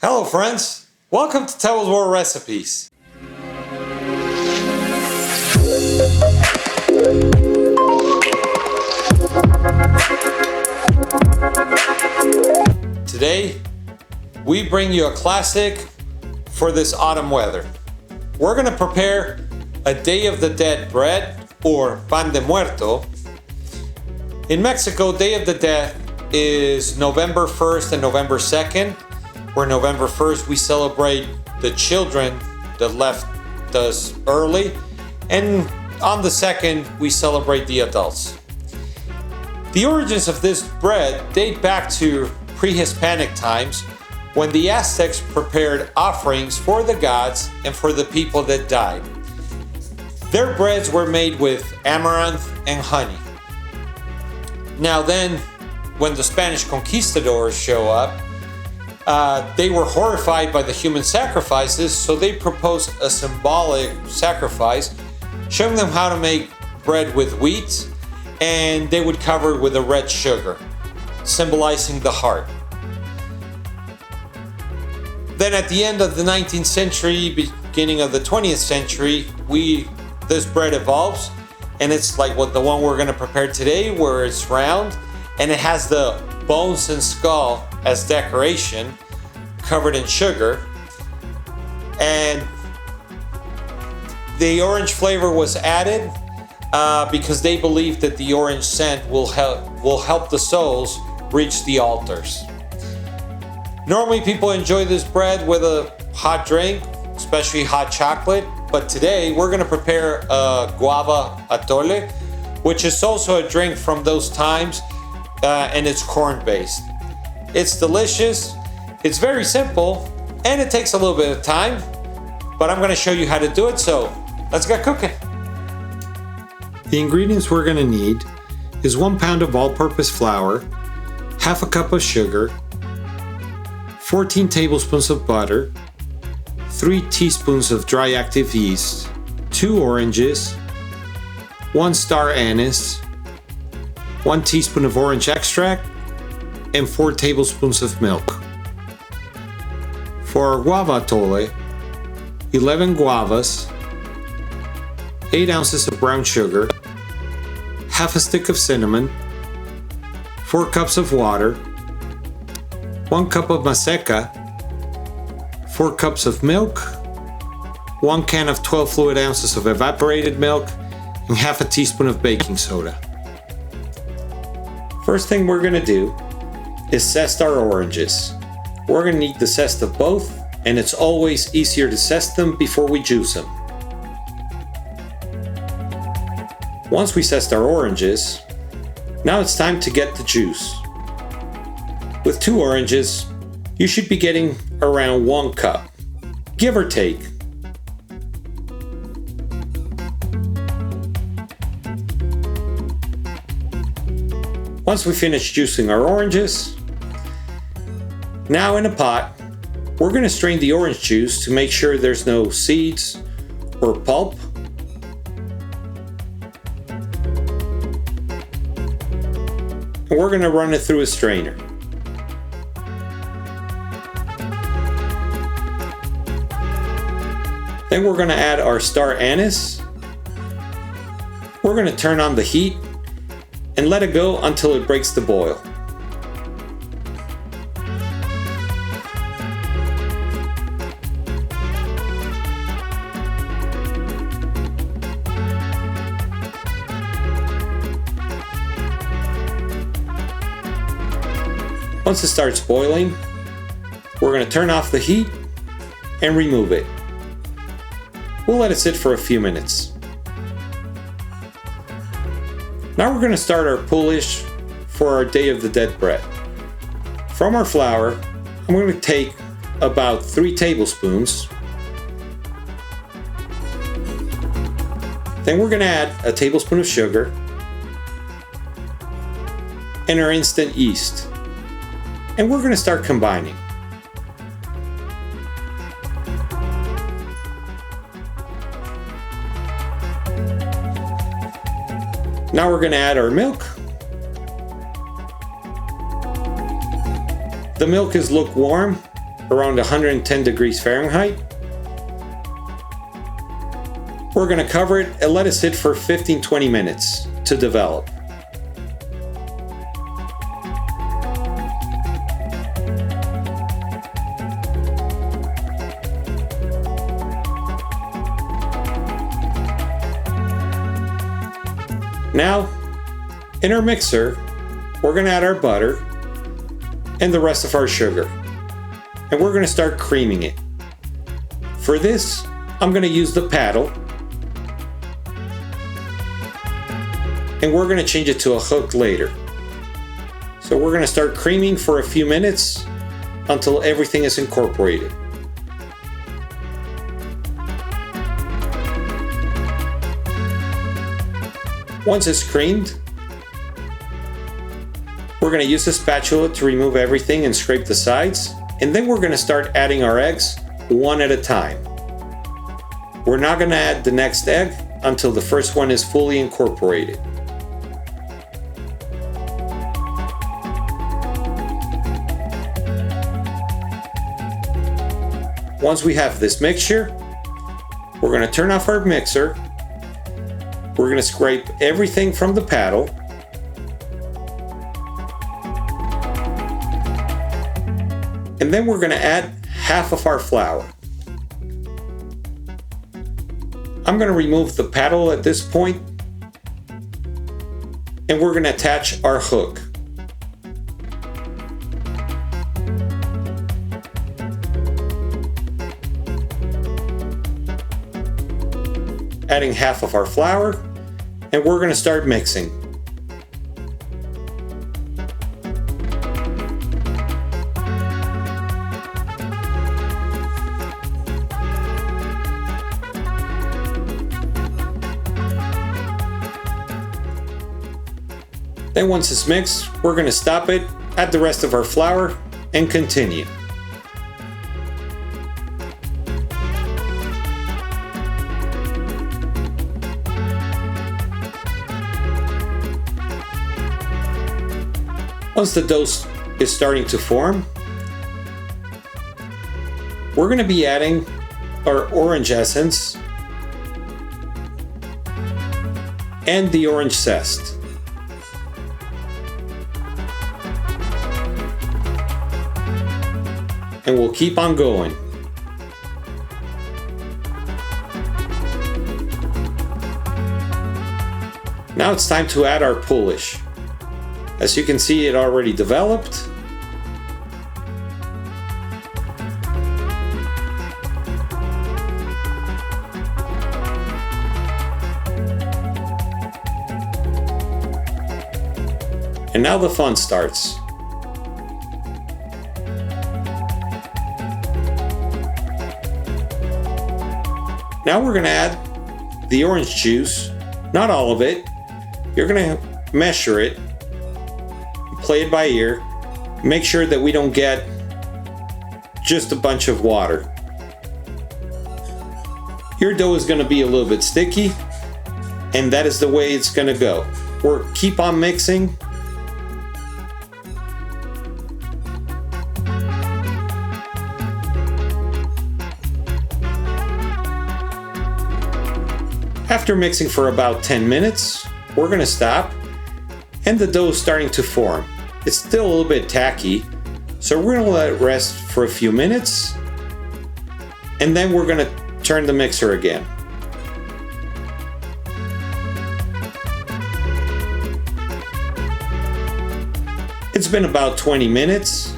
Hello friends, welcome to Tebo's World Recipes. Today, we bring you a classic for this autumn weather. We're going to prepare a Day of the Dead bread, or Pan de Muerto. In Mexico, Day of the Dead is November 1st and November 2nd. Where November 1st we celebrate the children that left us early, and on the 2nd we celebrate the adults. The origins of this bread date back to pre-Hispanic times when the Aztecs prepared offerings for the gods and for the people that died. Their breads were made with amaranth and honey. Now then, when the Spanish conquistadors show up, they were horrified by the human sacrifices, so they proposed a symbolic sacrifice, showing them how to make bread with wheat, and they would cover it with a red sugar, symbolizing the heart. Then at the end of the 19th century, beginning of the 20th century, this bread evolves, and it's like the one we're going to prepare today, where it's round, and it has the bones and skull as decoration, covered in sugar, and the orange flavor was added because they believed that the orange scent will help the souls reach the altars. Normally people enjoy this bread with a hot drink, especially hot chocolate, but today we're going to prepare a Guava Atole, which is also a drink from those times, and it's corn-based. It's delicious, it's very simple, and it takes a little bit of time, but I'm going to show you how to do it, so let's get cooking. The ingredients we're going to need is 1 pound of all-purpose flour, half a cup of sugar, 14 tablespoons of butter, 3 teaspoons of dry active yeast, 2 oranges, 1 star anise, 1 teaspoon of orange extract, and 4 tablespoons of milk. For our Guava Atole, 11 guavas, 8 ounces of brown sugar, half a stick of cinnamon, 4 cups of water, 1 cup of maseca, 4 cups of milk, 1 can of 12 fluid ounces of evaporated milk, and half a teaspoon of baking soda. First thing we're going to do is zest our oranges. We're going to need the zest of both, and it's always easier to zest them before we juice them. Once we zest our oranges, now it's time to get the juice. With 2 oranges, you should be getting around 1 cup, give or take. Once we finish juicing our oranges, now in a pot, we're going to strain the orange juice to make sure there's no seeds or pulp. And we're going to run it through a strainer. Then we're going to add our star anise. We're going to turn on the heat and let it go until it breaks the boil. Once it starts boiling, we're going to turn off the heat and remove it. We'll let it sit for a few minutes. Now we're going to start our poolish for our Day of the Dead bread. From our flour, I'm going to take about 3 tablespoons. Then we're going to add a tablespoon of sugar and our instant yeast. And we're going to start combining. Now we're going to add our milk. The milk is lukewarm, around 110 degrees Fahrenheit. We're going to cover it and let it sit for 15-20 minutes to develop. Now, in our mixer, we're going to add our butter and the rest of our sugar. And we're going to start creaming it. For this, I'm going to use the paddle. And we're going to change it to a hook later. So we're going to start creaming for a few minutes until everything is incorporated. Once it's creamed, we're going to use a spatula to remove everything and scrape the sides, and then we're going to start adding our eggs one at a time. We're not going to add the next egg until the first one is fully incorporated. Once we have this mixture, we're going to turn off our mixer. We're going to scrape everything from the paddle. And then we're going to add half of our flour. I'm going to remove the paddle at this point, and we're going to attach our hook. Adding half of our flour, and we're going to start mixing. Then once it's mixed, we're going to stop it, add the rest of our flour, and continue. Once the dough is starting to form, we're going to be adding our orange essence and the orange zest. And we'll keep on going. Now it's time to add our Polish. As you can see, it already developed. And now the fun starts. Now we're going to add the orange juice, not all of it. You're going to measure it, play it by ear, make sure that we don't get just a bunch of water. Your dough is going to be a little bit sticky, and that is the way it's going to go. We'll keep on mixing. After mixing for about 10 minutes, we're going to stop, and the dough is starting to form. It's still a little bit tacky, so we're going to let it rest for a few minutes, and then we're going to turn the mixer again. It's been about 20 minutes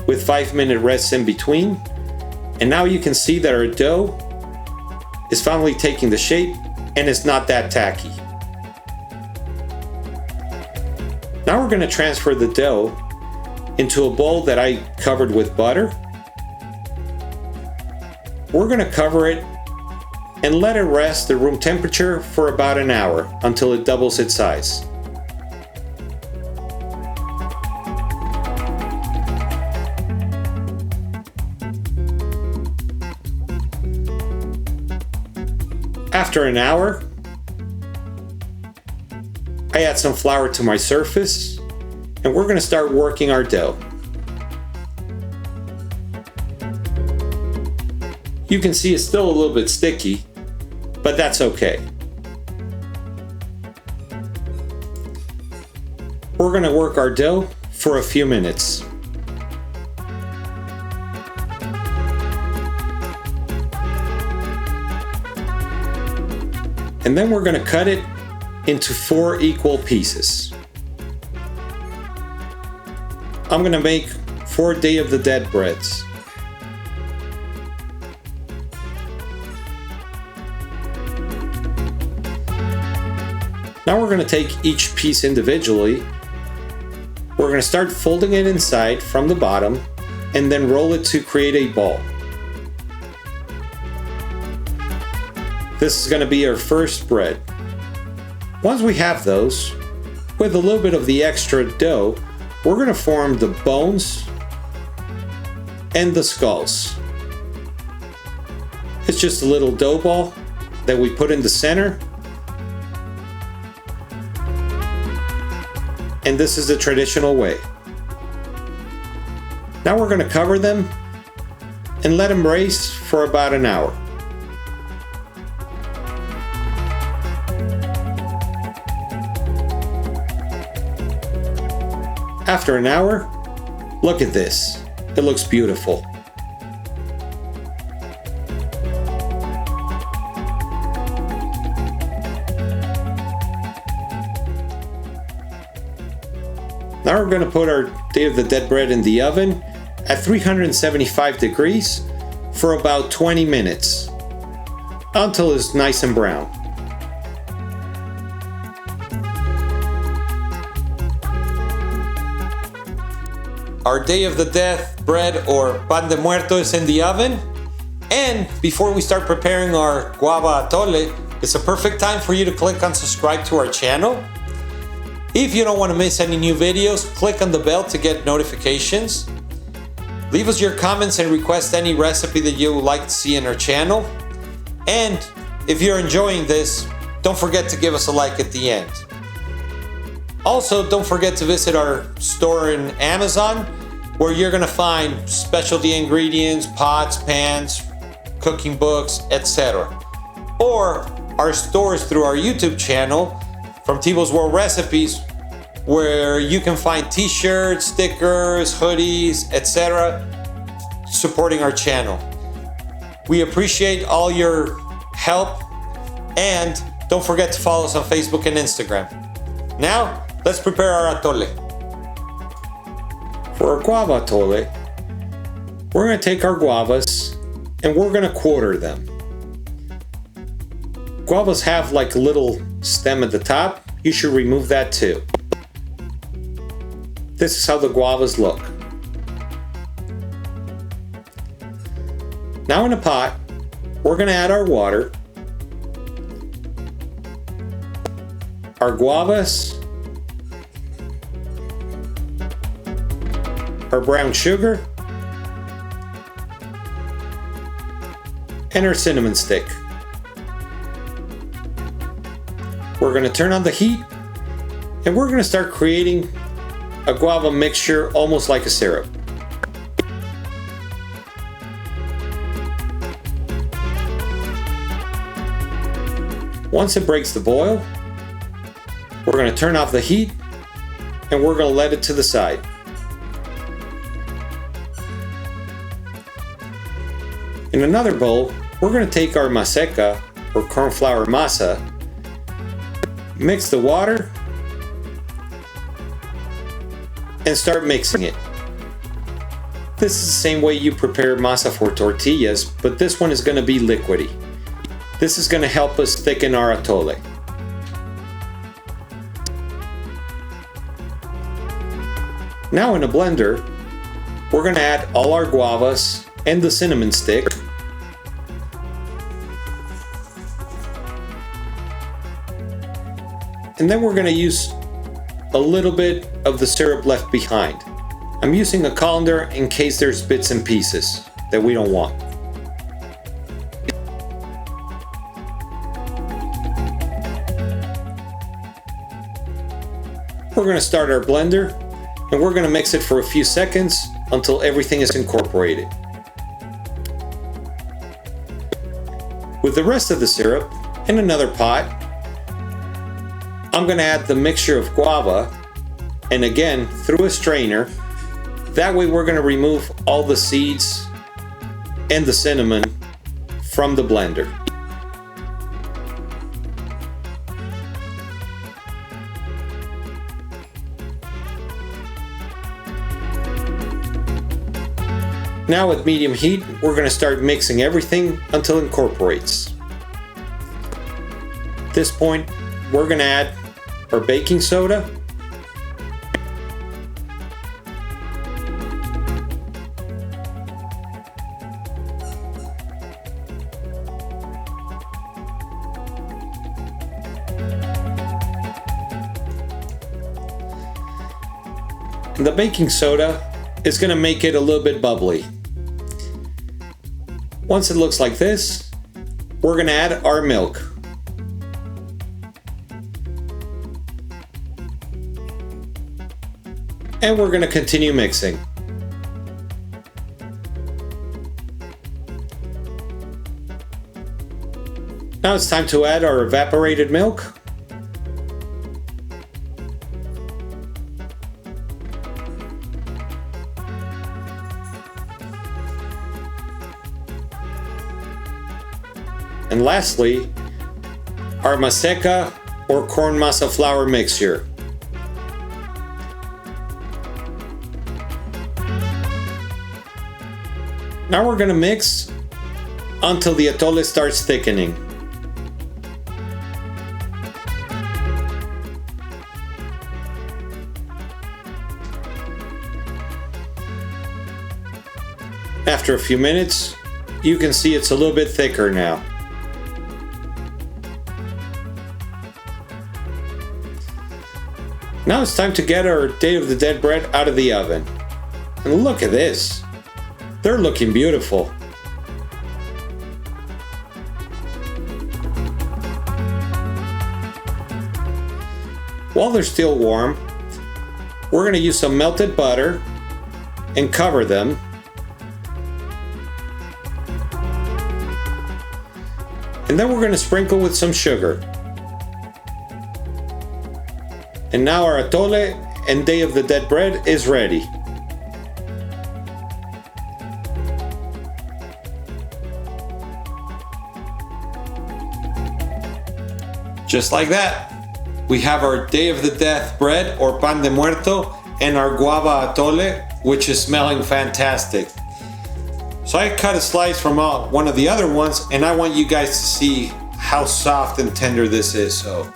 with 5-minute rests in between, and now you can see that our dough is finally taking the shape and it's not that tacky. Now we're going to transfer the dough into a bowl that I covered with butter. We're going to cover it and let it rest at room temperature for about an hour until it doubles its size. After an hour, I add some flour to my surface, and we're going to start working our dough. You can see it's still a little bit sticky, but that's okay. We're going to work our dough for a few minutes. And then we're going to cut it into 4 equal pieces. I'm going to make 4 Day of the Dead breads. Now we're going to take each piece individually. We're going to start folding it inside from the bottom and then roll it to create a ball. This is going to be our first bread. Once we have those, with a little bit of the extra dough, we're going to form the bones and the skulls. It's just a little dough ball that we put in the center. And this is the traditional way. Now we're going to cover them and let them raise for about an hour. After an hour, look at this. It looks beautiful. Now we're going to put our Day of the Dead bread in the oven at 375 degrees for about 20 minutes until it's nice and brown. Our Day of the Dead bread, or Pan de Muerto, is in the oven. And before we start preparing our Guava Atole, it's a perfect time for you to click on subscribe to our channel. If you don't want to miss any new videos, click on the bell to get notifications. Leave us your comments and request any recipe that you would like to see in our channel. And if you're enjoying this, don't forget to give us a like at the end. Also, don't forget to visit our store in Amazon, where you're going to find specialty ingredients, pots, pans, cooking books, etc. Or our stores through our YouTube channel, From Tebo's World Recipes, where you can find t-shirts, stickers, hoodies, etc. supporting our channel. We appreciate all your help, and don't forget to follow us on Facebook and Instagram. Now, let's prepare our atole. For our Guava Atole, we're going to take our guavas and we're going to quarter them. Guavas have like a little stem at the top. You should remove that too. This is how the guavas look. Now in a pot, we're going to add our water, our guavas, our brown sugar, and our cinnamon stick. We're going to turn on the heat and we're going to start creating a guava mixture almost like a syrup. Once it breaks the boil, we're going to turn off the heat and we're going to let it to the side. In another bowl, we're going to take our maseca, or corn flour masa, mix the water, and start mixing it. This is the same way you prepare masa for tortillas, but this one is going to be liquidy. This is going to help us thicken our atole. Now in a blender, we're going to add all our guavas and the cinnamon stick. And then we're going to use a little bit of the syrup left behind. I'm using a colander in case there's bits and pieces that we don't want. We're going to start our blender and we're going to mix it for a few seconds until everything is incorporated. With the rest of the syrup in another pot, I'm going to add the mixture of guava, and again through a strainer. That way we're going to remove all the seeds and the cinnamon from the blender. Now with medium heat, we're going to start mixing everything until it incorporates. At this point, we're going to add our baking soda, and the baking soda is going to make it a little bit bubbly. Once it looks like this, we're going to add our milk. And we're going to continue mixing. Now it's time to add our evaporated milk. And lastly, our maseca or corn masa flour mixture. Now we're going to mix until the atole starts thickening. After a few minutes, you can see it's a little bit thicker now. Now it's time to get our Day of the Dead bread out of the oven. And look at this. They're looking beautiful. While they're still warm, we're going to use some melted butter and cover them. And then we're going to sprinkle with some sugar. And now our atole and Day of the Dead bread is ready. Just like that, we have our Day of the Death bread or Pan de Muerto and our Guava Atole, which is smelling fantastic. So I cut a slice from one of the other ones, and I want you guys to see how soft and tender this is. So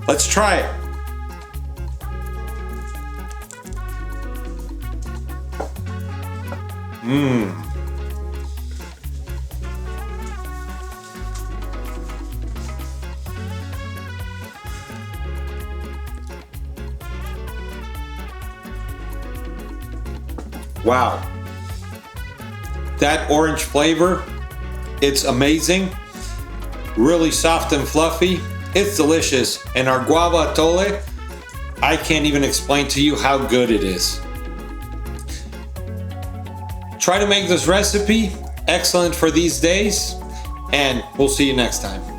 let's try it. Wow. That orange flavor, it's amazing. Really soft and fluffy. It's delicious. And our Guava Atole, I can't even explain to you how good it is. Try to make this recipe excellent for these days, and we'll see you next time.